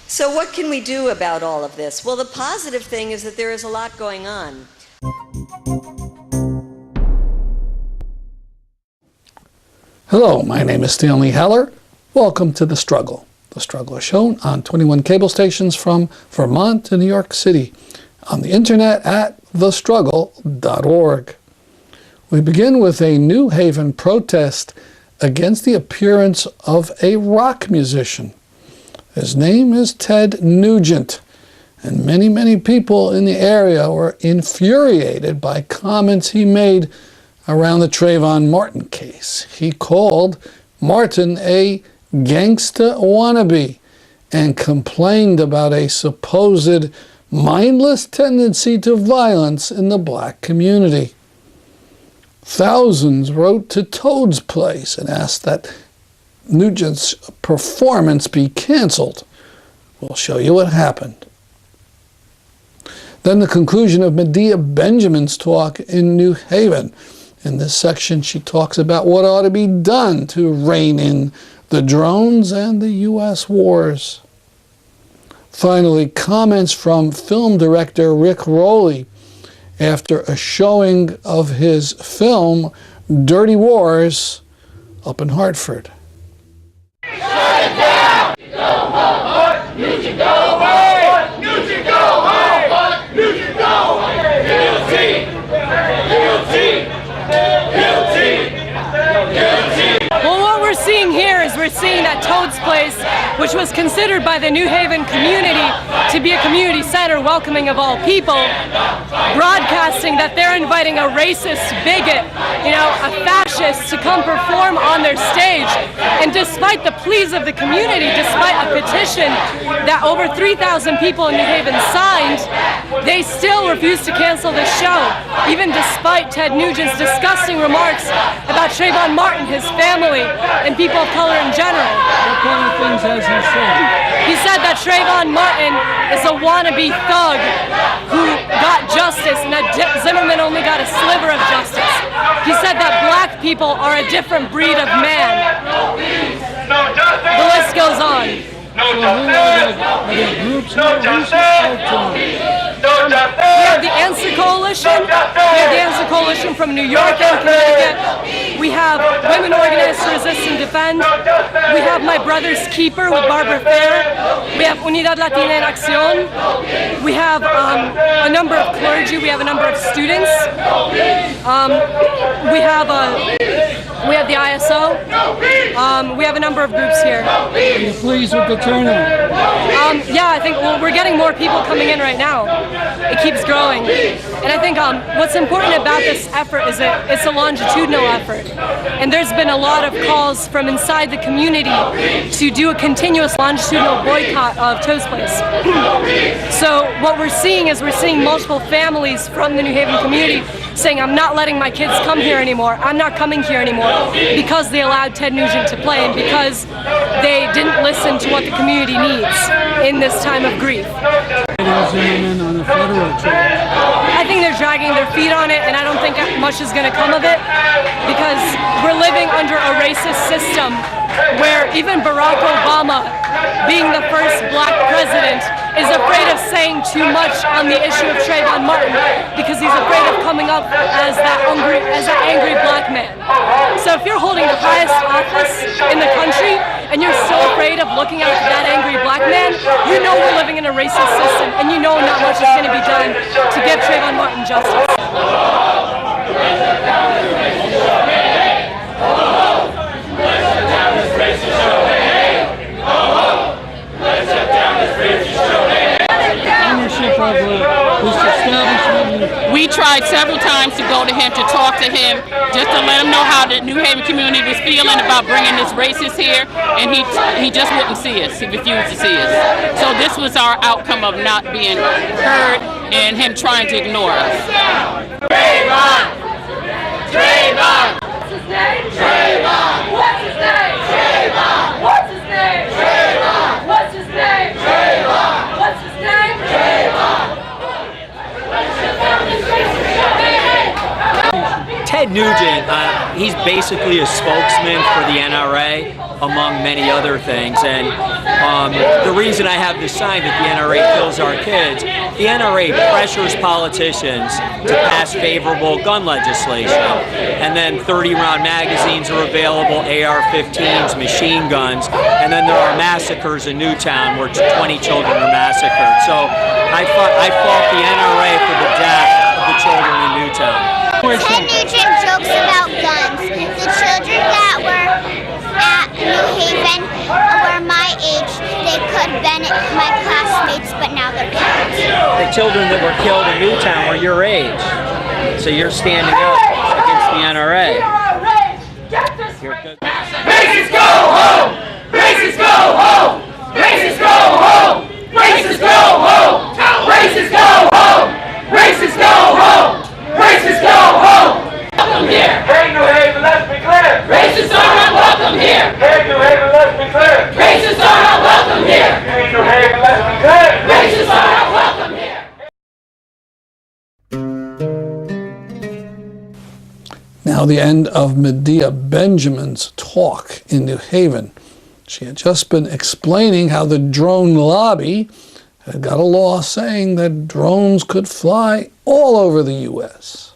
So what can we do about all of this? Well, the positive thing is that there is a lot going on. Hello, my name is Stanley Heller. Welcome to The Struggle. The Struggle is shown on 21 cable stations from Vermont to New York City, on the internet at thestruggle.org. We begin with a New Haven protest against the appearance of a rock musician. His name is Ted Nugent, and many people in the area were infuriated by comments he made around the Trayvon Martin case. He called Martin a gangsta wannabe and complained about a supposed mindless tendency to violence in the black community. Thousands wrote to Toad's Place and asked that Nugent's performance be canceled. We'll show you what happened. Then the conclusion of Medea Benjamin's talk in New Haven. In this section, she talks about what ought to be done to rein in the drones and the U.S. wars. Finally, comments from film director Rick Rowley after a showing of his film Dirty Wars up in Hartford. Shut it down! Go home! Nugent, go home! Nugent, go home! Nugent, go home! Guilty! Guilty! Guilty! Guilty! Well, what we're seeing here is we're seeing that Toad's Place, which was considered by the New Haven community to be a community center welcoming of all people, broadcasting that they're inviting a racist bigot, a fascist to come perform on their stage. And despite the pleas of the community, despite a petition that over 3,000 people in New Haven signed, they still refuse to cancel this show, even despite Ted Nugent's disgusting remarks about Trayvon Martin, his family, and people of color in general. What kind of things has he said? He said that Trayvon Martin is a wannabe thug who got justice and that Zimmerman only got a sliver of justice. He said that black people are a different breed of man. The list goes on. So who are the groups here? Who's We have the Answer Coalition. We have the Answer Coalition from New York and Connecticut. We have Women Organized to Resist and Defend. We have My Brother's Keeper with Barbara Fair. We have Unidad Latina en Acción. We have a number of clergy. We have a number of students. We have the ISO. We have a number of groups here. Are you pleased with the turnout? Yeah, I think we're getting more people coming in right now. It keeps growing. And I think what's important about this effort is that it's a longitudinal effort. And there's been a lot of calls from inside the community to do a continuous longitudinal boycott of Toad's Place. So what we're seeing is multiple families from the New Haven community saying, I'm not letting my kids come here anymore. I'm not coming here anymore, because they allowed Ted Nugent to play and because they didn't listen to what the community needs in this time of grief. Zimmerman on a federal charge. I think they're dragging their feet on it, and I don't think much is going to come of it, because we're living under a racist system where even Barack Obama, being the first black president, is afraid of saying too much on the issue of Trayvon Martin because he's afraid of coming up as that angry black man. So if you're holding the highest office in the country and you're still afraid of looking at that angry black man, you know we're living in a racist system, and you know not much is going to be done to give Trayvon Martin justice. We tried several times to go to him, to talk to him, just to let him know how the New Haven community was feeling about bringing this racist here, and he just wouldn't see us. He refused to see us. So this was our outcome of not being heard and him trying to ignore us. Trayvon! Trayvon! What's his name? Trayvon! What's his name? Trayvon! What's his name? Trayvon! What's his name? Trayvon! What's his name? Trayvon! Ted Nugent, he's basically a spokesman for the NRA, among many other things. And the reason I have this sign that the NRA kills our kids, the NRA pressures politicians to pass favorable gun legislation. And then 30-round magazines are available, AR-15s, machine guns. And then there are massacres in Newtown where 20 children are massacred. So I fault the NRA for the death of the children in Newtown. Ted Nugent jokes about guns. The children that were at New Haven were my age. They could have been my classmates, but now they're killed. The children that were killed in Newtown were your age. So you're standing up against the NRA. Racists go home! Racists go home! Racists go home! Racists go home! Racists go home! Racists go home! Racists go home! Welcome here! Hey, New Haven, let's be clear! Racists are not welcome here! Hey, New Haven, let's be clear! Racists are not welcome here! Hey, New Haven, let's be clear! Racists are not welcome here! Now the end of Medea Benjamin's talk in New Haven. She had just been explaining how the drone lobby had got a law saying that drones could fly all over the U.S.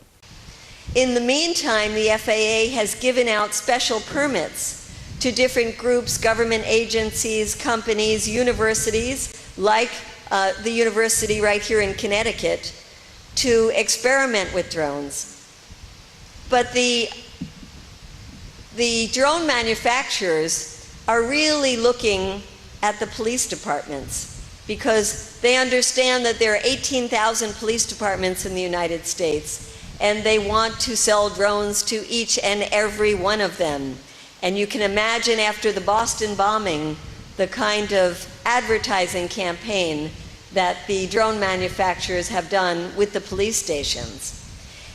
In the meantime, the FAA has given out special permits to different groups, government agencies, companies, universities, like the university right here in Connecticut, to experiment with drones. But the drone manufacturers are really looking at the police departments because they understand that there are 18,000 police departments in the United States, and they want to sell drones to each and every one of them. And you can imagine after the Boston bombing, the kind of advertising campaign that the drone manufacturers have done with the police stations.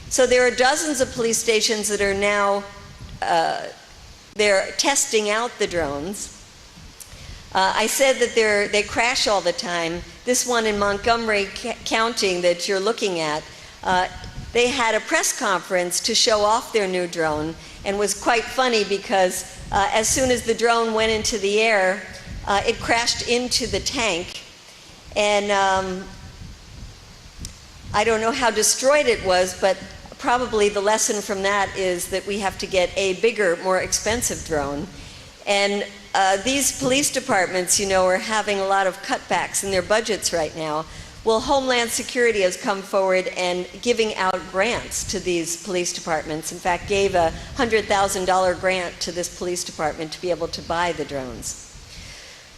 So there are dozens of police stations that are now they're testing out the drones. I said that they crash all the time. This one in Montgomery County that you're looking at, they had a press conference to show off their new drone, and was quite funny because as soon as the drone went into the air, it crashed into the tank. And I don't know how destroyed it was, but probably the lesson from that is that we have to get a bigger, more expensive drone. And these police departments, you know, are having a lot of cutbacks in their budgets right now. Well, Homeland Security has come forward and giving out grants to these police departments. In fact, gave a $100,000 grant to this police department to be able to buy the drones.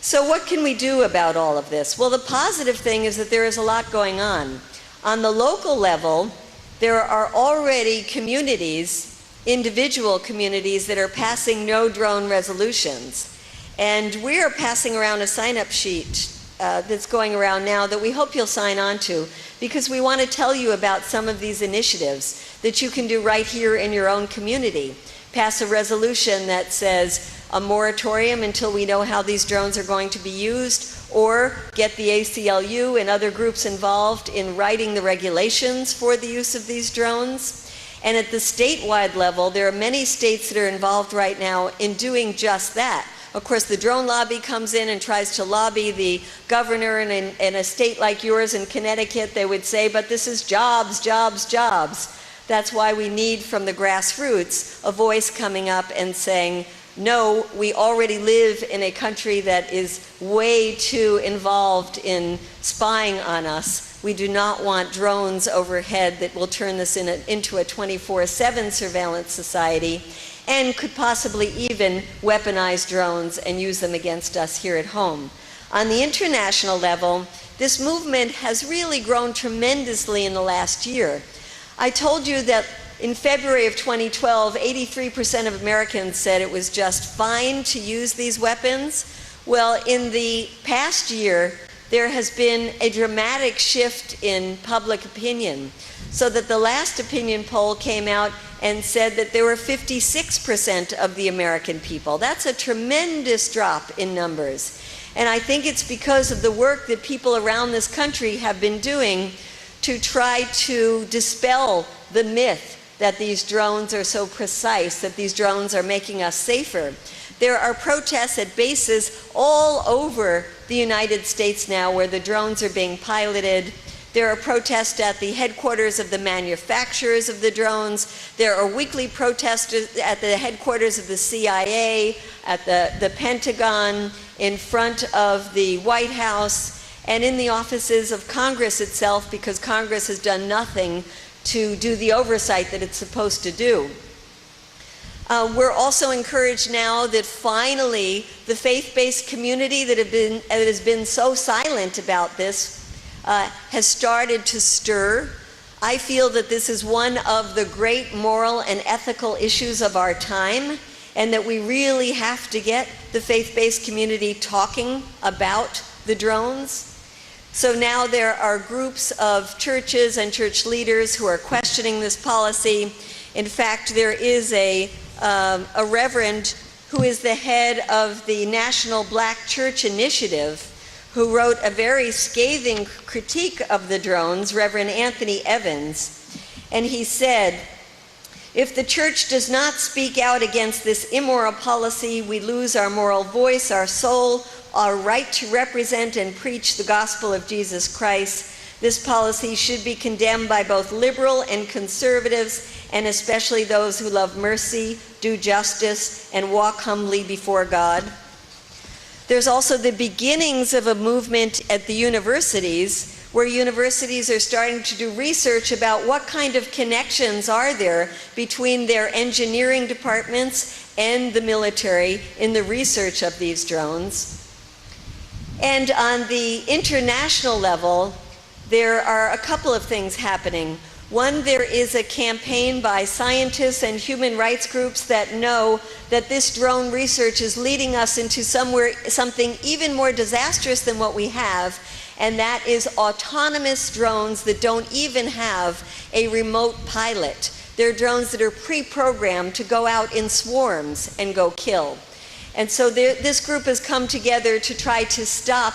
So what can we do about all of this? Well, the positive thing is that there is a lot going on. On the local level, there are already communities, individual communities, that are passing no drone resolutions. And we are passing around a sign-up sheet that's going around now that we hope you'll sign on to, because we want to tell you about some of these initiatives that you can do right here in your own community. Pass a resolution that says a moratorium until we know how these drones are going to be used, or get the ACLU and other groups involved in writing the regulations for the use of these drones. And at the statewide level, there are many states that are involved right now in doing just that. Of course, the drone lobby comes in and tries to lobby the governor, and in a state like yours in Connecticut, they would say, but this is jobs, jobs, jobs. That's why we need from the grassroots a voice coming up and saying, no, we already live in a country that is way too involved in spying on us. We do not want drones overhead that will turn this into a 24/7 surveillance society, and could possibly even weaponize drones and use them against us here at home. On the international level, this movement has really grown tremendously in the last year. I told you that in February of 2012, 83% of Americans said it was just fine to use these weapons. Well, in the past year, there has been a dramatic shift in public opinion, so that the last opinion poll came out and said that there were 56% of the American people. That's a tremendous drop in numbers. And I think it's because of the work that people around this country have been doing to try to dispel the myth that these drones are so precise, that these drones are making us safer. There are protests at bases all over the United States now where the drones are being piloted. There are protests at the headquarters of the manufacturers of the drones. There are weekly protests at the headquarters of the CIA, at the Pentagon, in front of the White House, and in the offices of Congress itself, because Congress has done nothing to do the oversight that it's supposed to do. We're also encouraged now that finally the faith-based community that has been so silent about this has started to stir. I feel that this is one of the great moral and ethical issues of our time, and that we really have to get the faith-based community talking about the drones. So now there are groups of churches and church leaders who are questioning this policy. In fact, there is a reverend who is the head of the National Black Church Initiative, who wrote a very scathing critique of the drones, Reverend Anthony Evans. And he said, "If the church does not speak out against this immoral policy, we lose our moral voice, our soul, our right to represent and preach the gospel of Jesus Christ. This policy should be condemned by both liberal and conservatives, and especially those who love mercy, do justice, and walk humbly before God." There's also the beginnings of a movement at the universities, where universities are starting to do research about what kind of connections are there between their engineering departments and the military in the research of these drones. And on the international level, there are a couple of things happening. One, there is a campaign by scientists and human rights groups that know that this drone research is leading us into something even more disastrous than what we have, and that is autonomous drones that don't even have a remote pilot. They're drones that are pre-programmed to go out in swarms and go kill. And so this group has come together to try to stop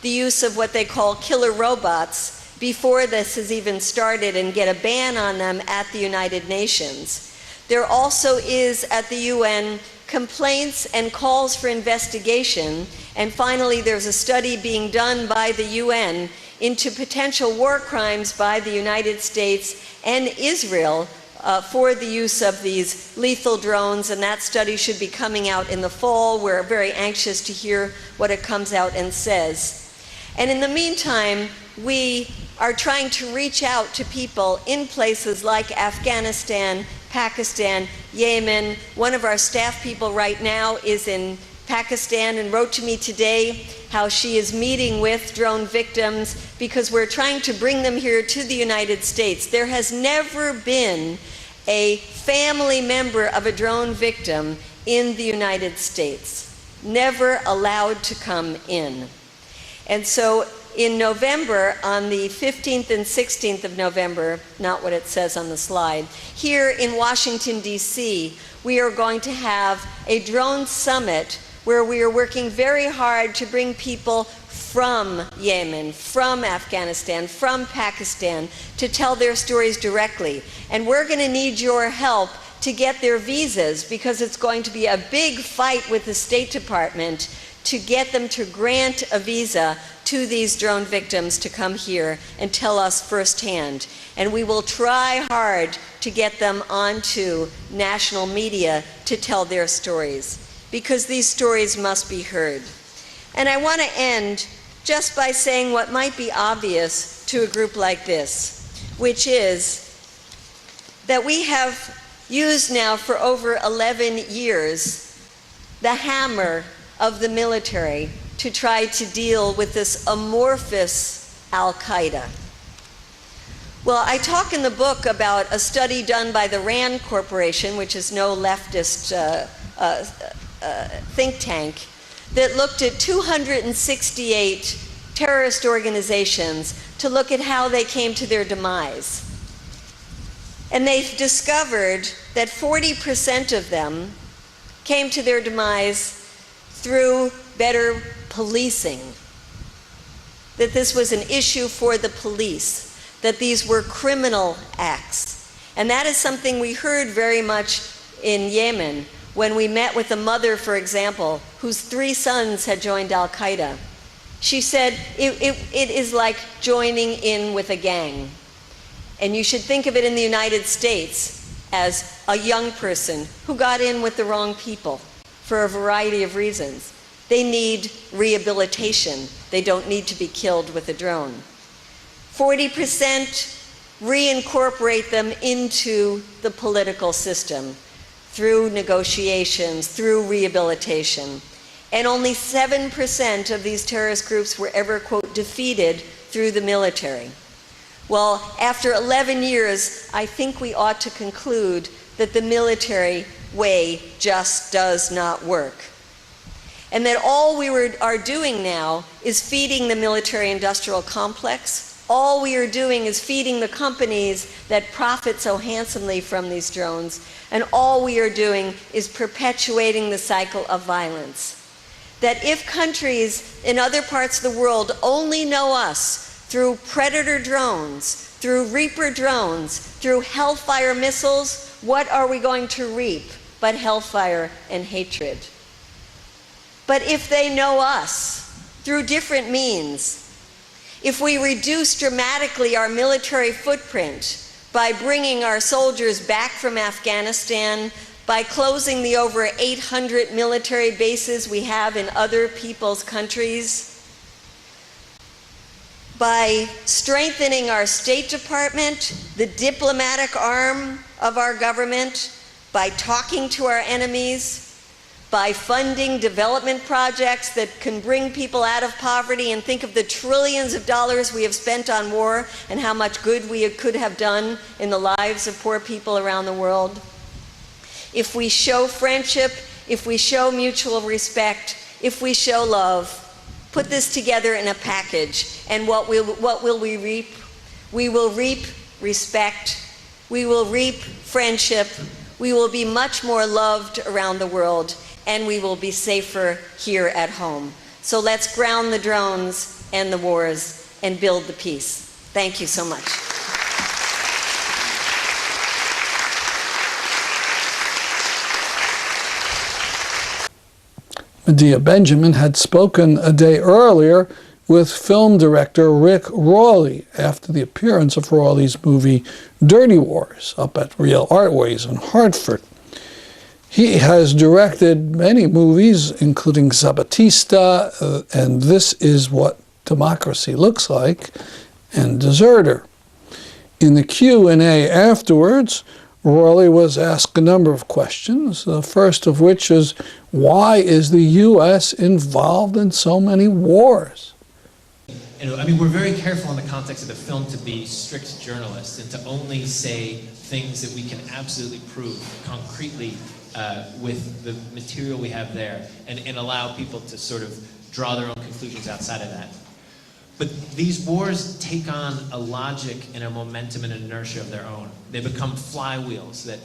the use of what they call killer robots before this has even started, and get a ban on them at the United Nations. There also is at the UN complaints and calls for investigation, and finally there's a study being done by the UN into potential war crimes by the United States and Israel for the use of these lethal drones, and that study should be coming out in the fall. We're very anxious to hear what it comes out and says. And in the meantime, we are trying to reach out to people in places like Afghanistan, Pakistan, Yemen. One of our staff people right now is in Pakistan and wrote to me today how she is meeting with drone victims because we're trying to bring them here to the United States. There has never been a family member of a drone victim in the United States, never allowed to come in. And so in November, on the 15th and 16th of November, not what it says on the slide, here in Washington, D.C., we are going to have a drone summit where we are working very hard to bring people from Yemen, from Afghanistan, from Pakistan, to tell their stories directly. And we're going to need your help to get their visas, because it's going to be a big fight with the State Department to get them to grant a visa to these drone victims to come here and tell us firsthand. And we will try hard to get them onto national media to tell their stories, because these stories must be heard. And I want to end just by saying what might be obvious to a group like this, which is that we have used now for over 11 years the hammer of the military to try to deal with this amorphous Al-Qaeda. Well, I talk in the book about a study done by the RAND Corporation, which is no leftist think tank, that looked at 268 terrorist organizations to look at how they came to their demise. And they discovered that 40% of them came to their demise through better policing, that this was an issue for the police, that these were criminal acts. And that is something we heard very much in Yemen when we met with a mother, for example, whose 3 sons had joined Al-Qaeda. She said, it is like joining in with a gang. And you should think of it in the United States as a young person who got in with the wrong people for a variety of reasons. They need rehabilitation. They don't need to be killed with a drone. 40% reincorporate them into the political system through negotiations, through rehabilitation. And only 7% of these terrorist groups were ever, quote, defeated through the military. Well, after 11 years, I think we ought to conclude that the military way just does not work. And that all we are doing now is feeding the military-industrial complex. All we are doing is feeding the companies that profit so handsomely from these drones. And all we are doing is perpetuating the cycle of violence. That if countries in other parts of the world only know us through Predator drones, through Reaper drones, through Hellfire missiles, what are we going to reap but hellfire and hatred? But if they know us through different means, if we reduce dramatically our military footprint by bringing our soldiers back from Afghanistan, by closing the over 800 military bases we have in other people's countries, by strengthening our State Department, the diplomatic arm of our government, by talking to our enemies, by funding development projects that can bring people out of poverty, and think of the trillions of dollars we have spent on war and how much good we could have done in the lives of poor people around the world. If we show friendship, if we show mutual respect, if we show love, put this together in a package, and what will we reap? We will reap respect, we will reap friendship, we will be much more loved around the world, and we will be safer here at home. So let's ground the drones and the wars and build the peace. Thank you so much. Medea Benjamin had spoken a day earlier with film director Rick Rowley after the appearance of Rowley's movie Dirty Wars up at Real Artways in Hartford. He has directed many movies, including Zabatista and This Is What Democracy Looks Like, and Deserter. In the Q&A afterwards, Rowley was asked a number of questions, the first of which is, why is the U.S. involved in so many wars? I mean, we're very careful in the context of the film to be strict journalists and to only say things that we can absolutely prove concretely with the material we have there, and allow people to sort of draw their own conclusions outside of that. But these wars take on a logic and a momentum and an inertia of their own. They become flywheels that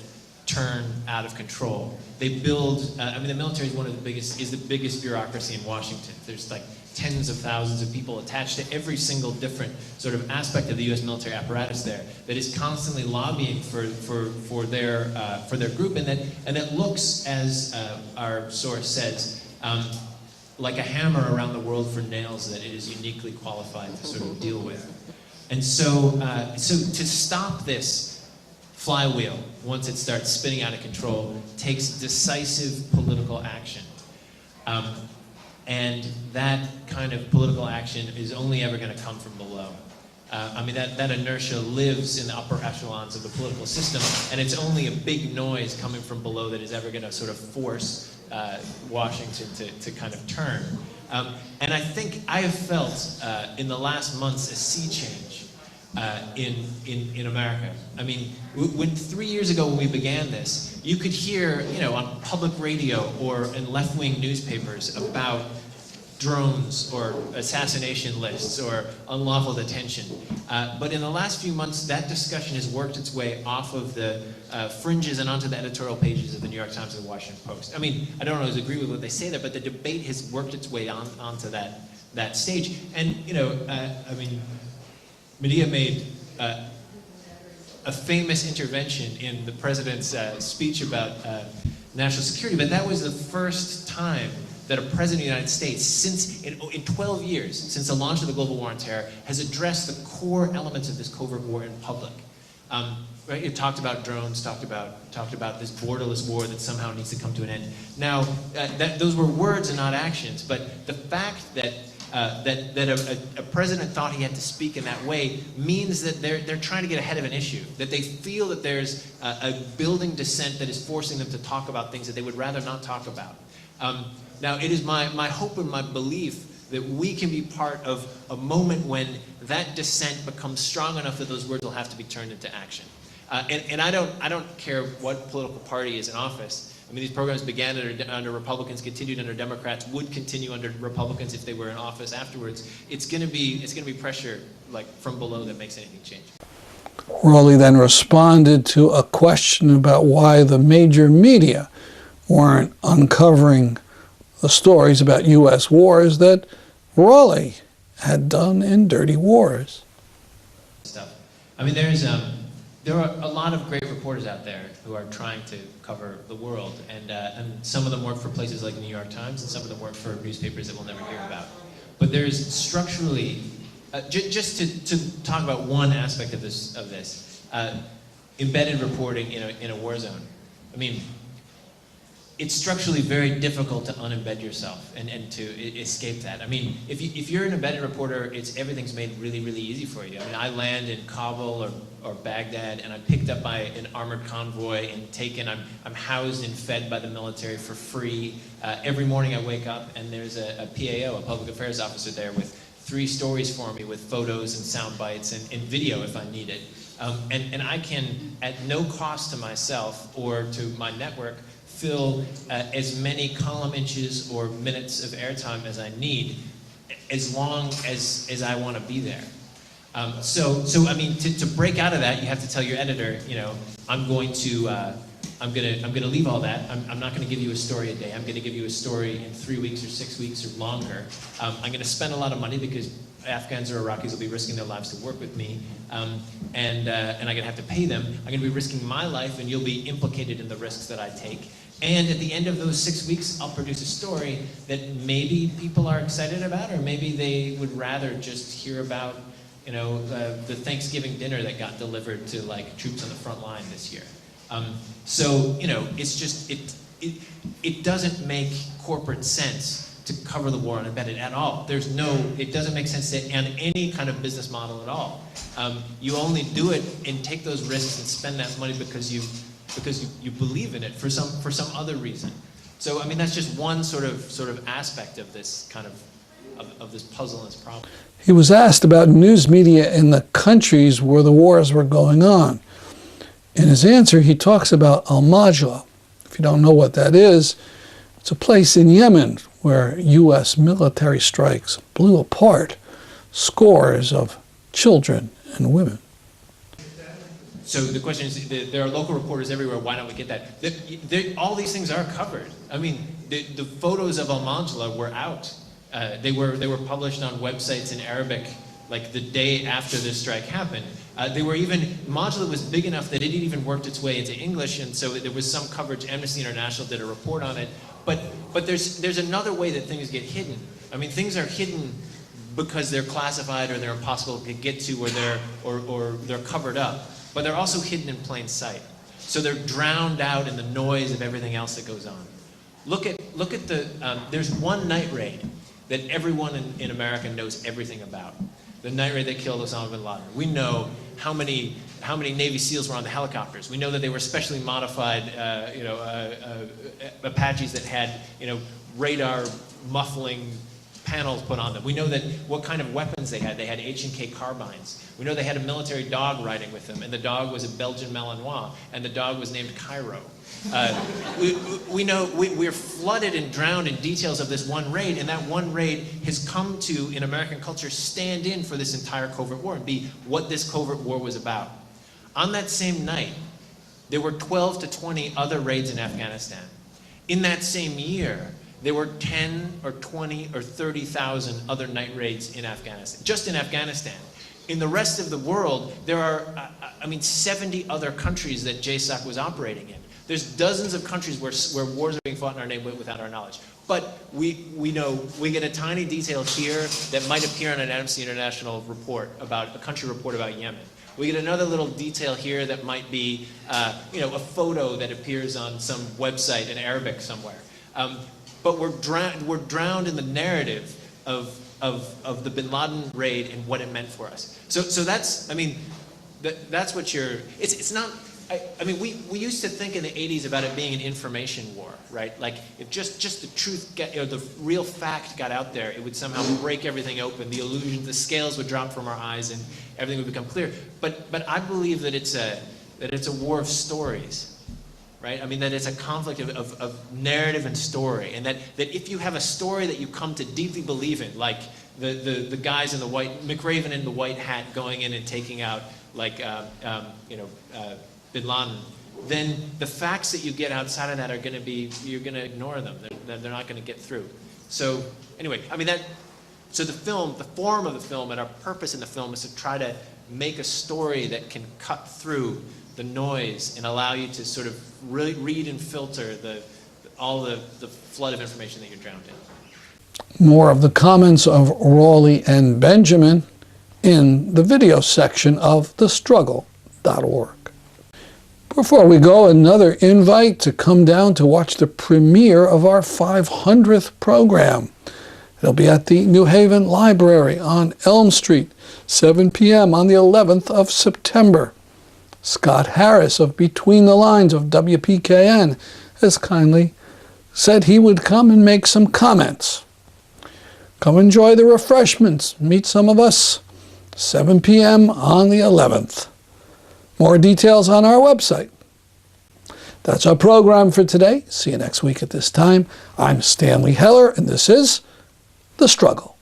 turn out of control. They build, I mean, the military is the biggest bureaucracy in Washington. There's like tens of thousands of people attached to every single different sort of aspect of the U.S. military apparatus there that is constantly lobbying for their group, and that looks, as our source says, like a hammer around the world for nails that it is uniquely qualified to sort of deal with. And so to stop this flywheel, once it starts spinning out of control, takes decisive political action. And that kind of political action is only ever going to come from below. I mean, that inertia lives in the upper echelons of the political system, and it's only a big noise coming from below that is ever going to sort of force Washington to kind of turn. And I think I have felt in the last months a sea change in America. I mean, when 3 years ago when we began this, you could hear, on public radio or in left-wing newspapers about drones or assassination lists or unlawful detention. But in the last few months, that discussion has worked its way off of the fringes and onto the editorial pages of the New York Times and the Washington Post. I mean, I don't always agree with what they say there, but the debate has worked its way onto that stage. And, I mean, Medea made a famous intervention in the president's speech about national security, but that was the first time that a president of the United States, since in 12 years, since the launch of the global war on terror, has addressed the core elements of this covert war in public. Right? It talked about drones, talked about this borderless war that somehow needs to come to an end. Now, those were words and not actions, but the fact that a president thought he had to speak in that way means that they're trying to get ahead of an issue, that they feel that there's a building dissent that is forcing them to talk about things that they would rather not talk about. Now, it is my hope and my belief that we can be part of a moment when that dissent becomes strong enough that those words will have to be turned into action. And I don't care what political party is in office. I mean, these programs began under Republicans, continued under Democrats, would continue under Republicans if they were in office afterwards. It's going to be pressure like from below that makes anything change. Rowley then responded to a question about why the major media weren't uncovering the stories about U.S. wars that Rowley had done in Dirty Wars. I mean, there are a lot of great reporters out there who are trying to cover the world, and some of them work for places like the New York Times, and some of them work for newspapers that we'll never hear about. But there's structurally, just to talk about one aspect of this, embedded reporting in a war zone. I mean, it's structurally very difficult to unembed yourself and to escape that. I mean, if you're an embedded reporter, everything's made really, really easy for you. I mean, I land in Kabul or Baghdad, and I'm picked up by an armored convoy and taken. I'm housed and fed by the military for free. Every morning I wake up and there's a PAO, a public affairs officer there with 3 stories for me with photos and sound bites and video if I need it. And I can, at no cost to myself or to my network, fill as many column inches or minutes of airtime as I need, as long as I want to be there. So I mean, to break out of that, you have to tell your editor, you know, I'm going to leave all that. I'm not going to give you a story a day. I'm going to give you a story in 3 weeks or 6 weeks or longer. I'm going to spend a lot of money because Afghans or Iraqis will be risking their lives to work with me, and I'm going to have to pay them. I'm going to be risking my life, and you'll be implicated in the risks that I take. And at the end of those 6 weeks, I'll produce a story that maybe people are excited about, or maybe they would rather just hear about, you know, the Thanksgiving dinner that got delivered to like troops on the front line this year. So you know, it's just it doesn't make corporate sense to cover the war unembedded at all. It doesn't make sense on any kind of business model at all. You only do it and take those risks and spend that money because you believe in it for some other reason. So I mean, that's just one sort of aspect of this kind of this puzzle and this problem. He was asked about news media in the countries where the wars were going on. In his answer, he talks about Al-Majla. If you don't know what that is, it's a place in Yemen where U.S. military strikes blew apart scores of children and women. So the question is, there are local reporters everywhere. Why don't we get that? All these things are covered. I mean, the photos of Al-Majla were out. They were published on websites in Arabic like the day after this strike happened. Majla was big enough that it even worked its way into English, and so there was some coverage. Amnesty International did a report on it. But there's another way that things get hidden. I mean, things are hidden because they're classified or they're impossible to get to, or they're covered up. But they're also hidden in plain sight. So they're drowned out in the noise of everything else that goes on. Look at there's one night raid that everyone in America knows everything about. The night raid that killed Osama bin Laden. We know how many Navy SEALs were on the helicopters. We know that they were specially modified, Apaches that had, radar muffling panels put on them. We know that what kind of weapons they had. They had H&K carbines. We know they had a military dog riding with them, and the dog was a Belgian Malinois, and the dog was named Cairo. We know we're flooded and drowned in details of this one raid, and that one raid has come to, in American culture, stand in for this entire covert war and be what this covert war was about. On that same night, there were 12 to 20 other raids in Afghanistan. In that same year, there were 10 or 20 or 30,000 other night raids in Afghanistan, just in Afghanistan. In the rest of the world, there are, 70 other countries that JSOC was operating in. There's dozens of countries where wars are being fought in our name without our knowledge. But we know, we get a tiny detail here that might appear on an Amnesty International report a country report about Yemen. We get another little detail here that might be, a photo that appears on some website in Arabic somewhere. But we're drowned in the narrative of the Bin Laden raid and what it meant for us. So that's, that's what it's not. We used to think in the 80s about it being an information war, right? Like if just the truth, the real fact got out there, it would somehow break everything open. The illusion, the scales would drop from our eyes, and everything would become clear. But I believe that it's a war of stories, right? That it's a conflict of narrative and story, and that if you have a story that you come to deeply believe in, like the guys in the white, McRaven in the white hat going in and taking out Bin Laden, then the facts that you get outside of that are going to be, you're going to ignore them. They're not going to get through. So anyway, so the film, the form of the film and our purpose in the film is to try to make a story that can cut through the noise and allow you to sort of really read and filter all the flood of information that you're drowned in. More of the comments of Rowley and Benjamin in the video section of thestruggle.org. Before we go, another invite to come down to watch the premiere of our 500th program. It'll be at the New Haven Library on Elm Street, 7 p.m. on the 11th of September. Scott Harris of Between the Lines of WPKN has kindly said he would come and make some comments. Come enjoy the refreshments. Meet some of us. 7 p.m. on the 11th. More details on our website. That's our program for today. See you next week at this time. I'm Stanley Heller, and this is The Struggle.